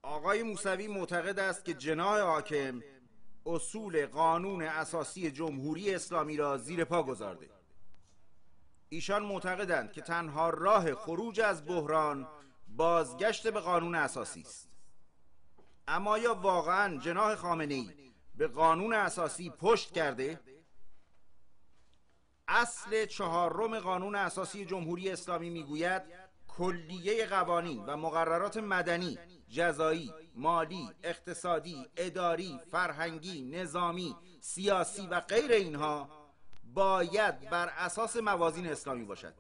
آقای موسوی معتقد است که جناح حاکم اصول قانون اساسی جمهوری اسلامی را زیر پا گذارده. ایشان معتقدند که تنها راه خروج از بحران بازگشت به قانون اساسی است. اما آیا واقعا جناح خامنه‌ای به قانون اساسی پشت کرده؟ اصل 4 قانون اساسی جمهوری اسلامی میگوید کلیه قوانین و مقررات مدنی، جزایی، مالی، اقتصادی، اداری، فرهنگی، نظامی، سیاسی و غیر اینها باید بر اساس موازین اسلامی باشد.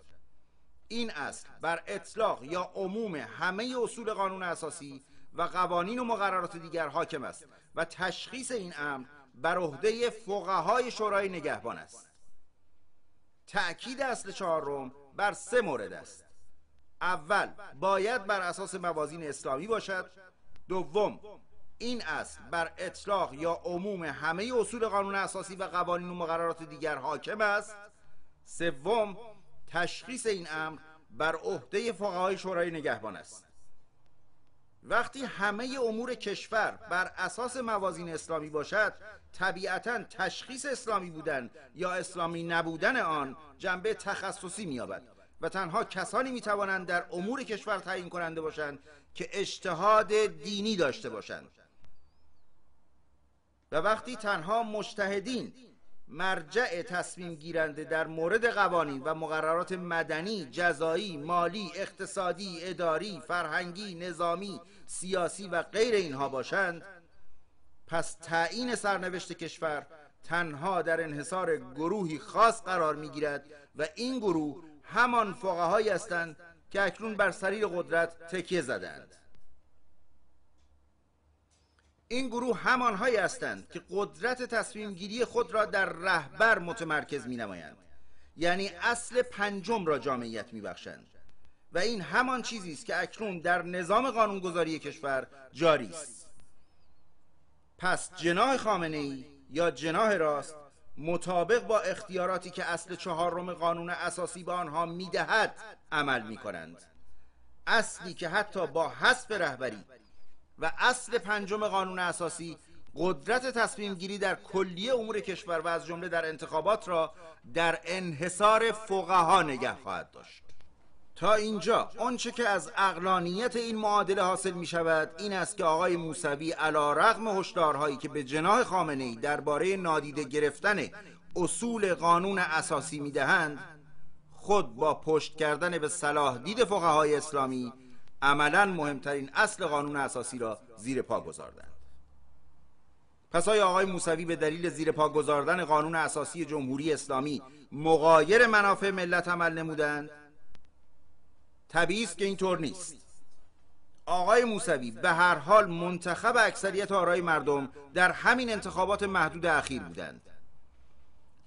این اصل بر اطلاق یا عموم همه اصول قانون اساسی و قوانین و مقررات دیگر حاکم است و تشخیص این امر بر عهده فقهای شورای نگهبان است. تأکید اصل 4 بر 3 مورد است. اول، باید بر اساس موازین اسلامی باشد. دوم، این اصل بر اطلاق یا عموم همه اصول قانون اساسی و قوانین و مقررات دیگر حاکم است. سوم، تشخیص این امر بر عهده فقهای شورای نگهبان است. وقتی همه امور کشور بر اساس موازین اسلامی باشد، طبیعتاً تشخیص اسلامی بودن یا اسلامی نبودن آن جنبه تخصصی می‌یابد و تنها کسانی می‌توانند در امور کشور تعیین کننده باشند که اجتهاد دینی داشته باشند. و وقتی تنها مجتهدین مرجع تصمیم گیرنده در مورد قوانین و مقررات مدنی، جزایی، مالی، اقتصادی، اداری، فرهنگی، نظامی، سیاسی و غیر اینها باشند، پس تعیین سرنوشت کشور تنها در انحصار گروهی خاص قرار میگیرد و این گروه همان فقهایی هستند که اکنون بر سریر قدرت تکیه زدند. این گروه همانهایی هستند که قدرت تصمیم گیری خود را در رهبر متمرکز می نمایند، یعنی اصل 5 را جامعیت می بخشند و این همان چیزی است که اکنون در نظام قانونگذاری کشور جاری است. پس جناح خامنه‌ای یا جناح راست مطابق با اختیاراتی که اصل 4 قانون اساسی به آنها می دهد عمل می کنند. اصلی که حتی با حذف رهبری و اصل 5 قانون اساسی قدرت تصمیم گیری در کلیه امور کشور و از جمله در انتخابات را در انحصار فقها نگه خواهد داشت. تا اینجا آنچه که از عقلانیت این معادله حاصل می شود این است که آقای موسوی علی‌رغم هشدارهایی که به جناح خامنه‌ای درباره نادیده گرفتن اصول قانون اساسی می دهند، خود با پشت کردن به صلاح دید فقهای اسلامی عملاً مهمترین اصل قانون اساسی را زیر پا گذاردند. پس آیا آقای موسوی به دلیل زیر پا گذاردن قانون اساسی جمهوری اسلامی مغایر منافع ملت عمل نمودند؟ طبیعی است که اینطور نیست. آقای موسوی به هر حال منتخب اکثریت آرای مردم در همین انتخابات محدود اخیر بودند.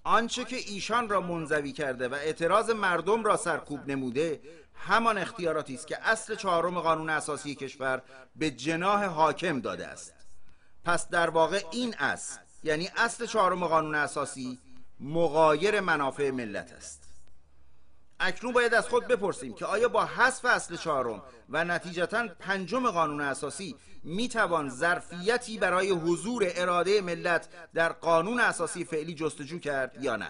آنچه که ایشان را منزوی کرده و اعتراض مردم را سرکوب نموده همان اختیاراتی است که اصل 4 قانون اساسی کشور به جناح حاکم داده است. پس در واقع این اصل، یعنی اصل 4 قانون اساسی، مغایر منافع ملت است. اکنون باید از خود بپرسیم که آیا با حذف اصل 4 و نتیجتاً 5 قانون اساسی میتوان ظرفیتی برای حضور اراده ملت در قانون اساسی فعلی جستجو کرد یا نه؟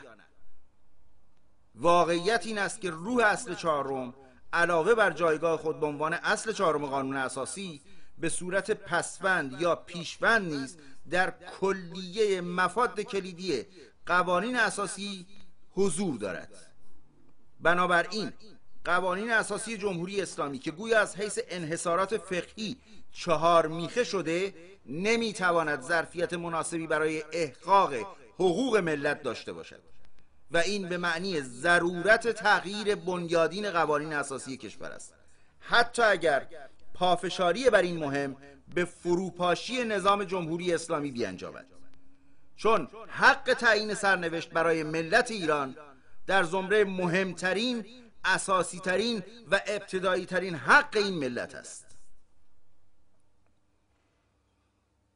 واقعیت این است که روح اصل 4 علاوه بر جایگاه خود به عنوان اصل 4 قانون اساسی به صورت پسوند یا پیشوند نیز در کلیه مفاد کلیدی قوانین اساسی حضور دارد. بنابراین قوانین اساسی جمهوری اسلامی که گویا از حیث انحصارات فقهی 4 میخه شده نمیتواند ظرفیت مناسبی برای احقاق حقوق ملت داشته باشد و این به معنی ضرورت تغییر بنیادین قوانین اساسی کشور است، حتی اگر پافشاری بر این مهم به فروپاشی نظام جمهوری اسلامی بیانجامد، چون حق تعیین سرنوشت برای ملت ایران در زمره مهمترین، اساسی ترین و ابتدایی ترین حق این ملت است.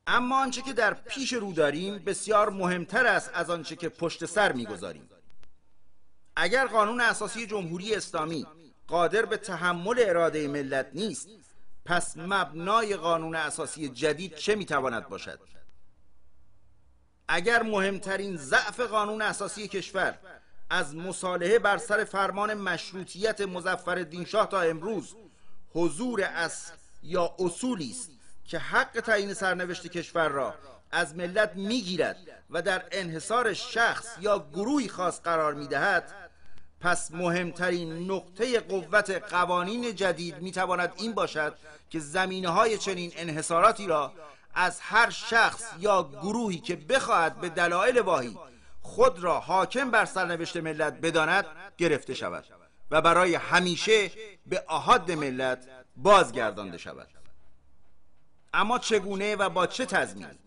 اما آنچه که در پیش رو داریم بسیار مهمتر است از آنچه که پشت سر می‌گذاریم. اگر قانون اساسی جمهوری اسلامی قادر به تحمل اراده ملت نیست، پس مبنای قانون اساسی جدید چه میتواند باشد؟ اگر مهمترین ضعف قانون اساسی کشور از مصالحه بر سر فرمان مشروطیت مظفرالدین شاه تا امروز حضور اصل یا اصولی است که حق تعیین سرنوشت کشور را از ملت میگیرد و در انحصار شخص یا گروهی خاص قرار میدهد، پس مهمترین نقطه قوت قوانین جدید میتواند این باشد که زمینه‌های چنین انحصاراتی را از هر شخص یا گروهی که بخواهد به دلایل واهی خود را حاکم بر سرنوشت ملت بداند گرفته شود و برای همیشه به احاد ملت بازگردانده شود. اما چگونه و با چه تضمینی؟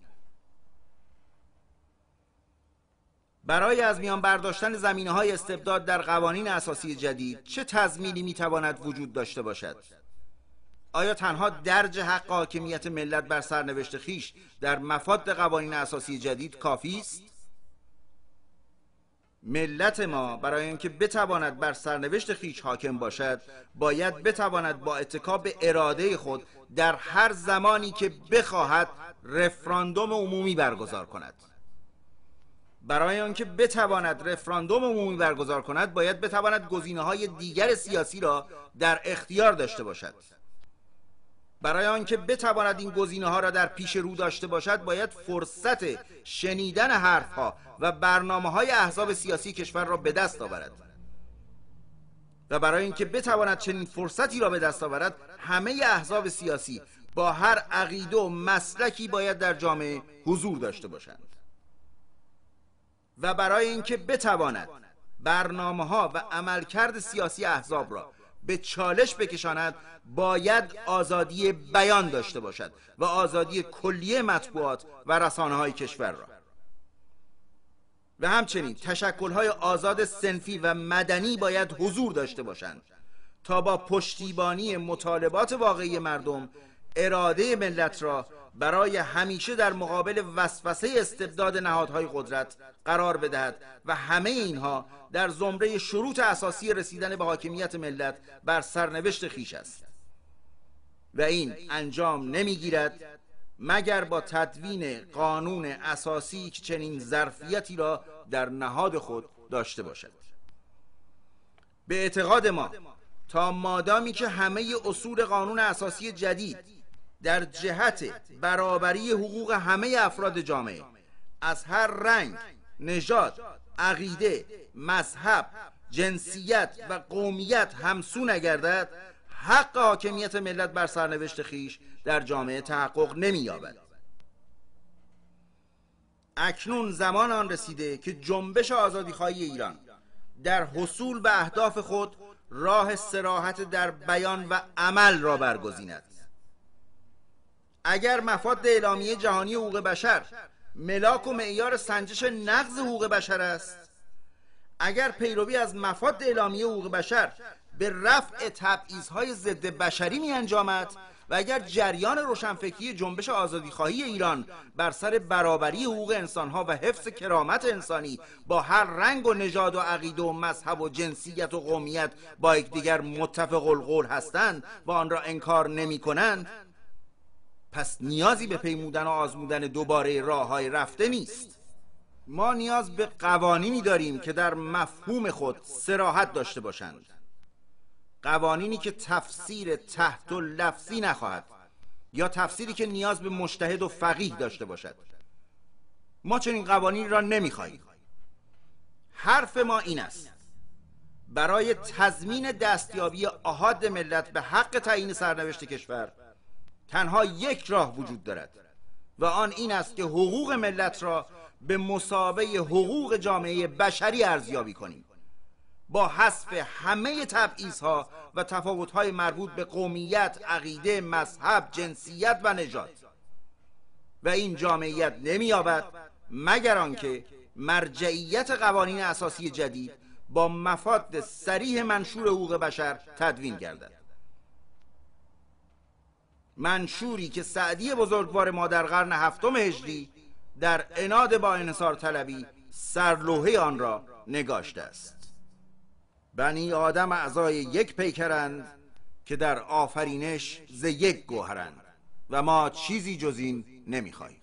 برای از میان برداشتن زمینه‌های استبداد در قوانین اساسی جدید چه تضمینی میتواند وجود داشته باشد؟ آیا تنها درج حق حاکمیت ملت بر سرنوشت خیش در مفاد قوانین اساسی جدید کافی است؟ ملت ما برای اینکه بتواند بر سرنوشت خیش حاکم باشد باید بتواند با اتکا به اراده خود در هر زمانی که بخواهد رفراندوم عمومی برگزار کند. برای آنکه بتواند رفراندوم عمومی برگزار کند باید بتواند گزینه‌های دیگر سیاسی را در اختیار داشته باشد. برای آنکه بتواند این گزینه‌ها را در پیش رو داشته باشد باید فرصت شنیدن حرف‌ها و برنامه‌های احزاب سیاسی کشور را به دست آورد. و برای اینکه بتواند چنین فرصتی را به دست آورد همه احزاب سیاسی با هر عقیده و مسلکی باید در جامعه حضور داشته باشند. و برای اینکه بتواند برنامه‌ها و عملکرد سیاسی احزاب را به چالش بکشاند باید آزادی بیان داشته باشد و آزادی کلیه مطبوعات و رسانه‌های کشور را. و همچنین تشکل‌های آزاد صنفی و مدنی باید حضور داشته باشند تا با پشتیبانی مطالبات واقعی مردم اراده ملت را برای همیشه در مقابل وسوسه استبداد نهادهای قدرت قرار بدهد و همه اینها در زمره شروط اساسی رسیدن به حاکمیت ملت بر سرنوشت خیش است و این انجام نمیگیرد مگر با تدوین قانون اساسی که چنین ظرفیتی را در نهاد خود داشته باشد. به اعتقاد ما تا مادامی که همه اصول قانون اساسی جدید در جهت برابری حقوق همه افراد جامعه از هر رنگ، نژاد، عقیده، مذهب، جنسیت و قومیت همسو نگردد، حق حاکمیت ملت بر سرنوشت خیش در جامعه تحقق نمی‌یابد. اکنون زمان آن رسیده که جنبش آزادیخواهی ایران در حصول به اهداف خود راه صراحت در بیان و عمل را برگزیند. اگر مفاد اعلامیه جهانی حقوق بشر ملاک و معیار سنجش نقض حقوق بشر است، اگر پیروی از مفاد اعلامیه حقوق بشر به رفع تبعیض‌های ضد بشری می انجامد و اگر جریان روشنفکری جنبش آزادیخواهی ایران بر سر برابری حقوق انسانها و حفظ کرامت انسانی با هر رنگ و نژاد و عقیده و مذهب و جنسیت و قومیت با یکدیگر متفق القول هستند و آن را انکار نمی کنند، پس نیازی به پیمودن و آزمودن دوباره راه‌های رفته نیست. ما نیاز به قوانینی داریم که در مفهوم خود صراحت داشته باشند، قوانینی که تفسیر تحت لفظی نخواهد یا تفسیری که نیاز به مجتهد و فقیه داشته باشد. ما چنین قوانینی را نمیخواهیم. حرف ما این است: برای تضمین دستیابی احاد ملت به حق تعیین سرنوشت کشور تنها یک راه وجود دارد و آن این است که حقوق ملت را به مثابه حقوق جامعه بشری ارزیابی کنیم، با حذف همه تبعیض‌ها و تفاوت‌های مربوط به قومیت، عقیده، مذهب، جنسیت و نژاد. و این جامعیت نمی‌یابد مگر آنکه مرجعیت قوانین اساسی جدید با مفاد صریح منشور حقوق بشر تدوین گردد، منشوری که سعدی بزرگوار ما در قرن هفتم هجری در عناد با انحصار طلبی سرلوحه آن را نگاشته است: بنی آدم اعضای یک پیکرند، که در آفرینش ز یک گوهرند و ما چیزی جز این نمیخواهیم.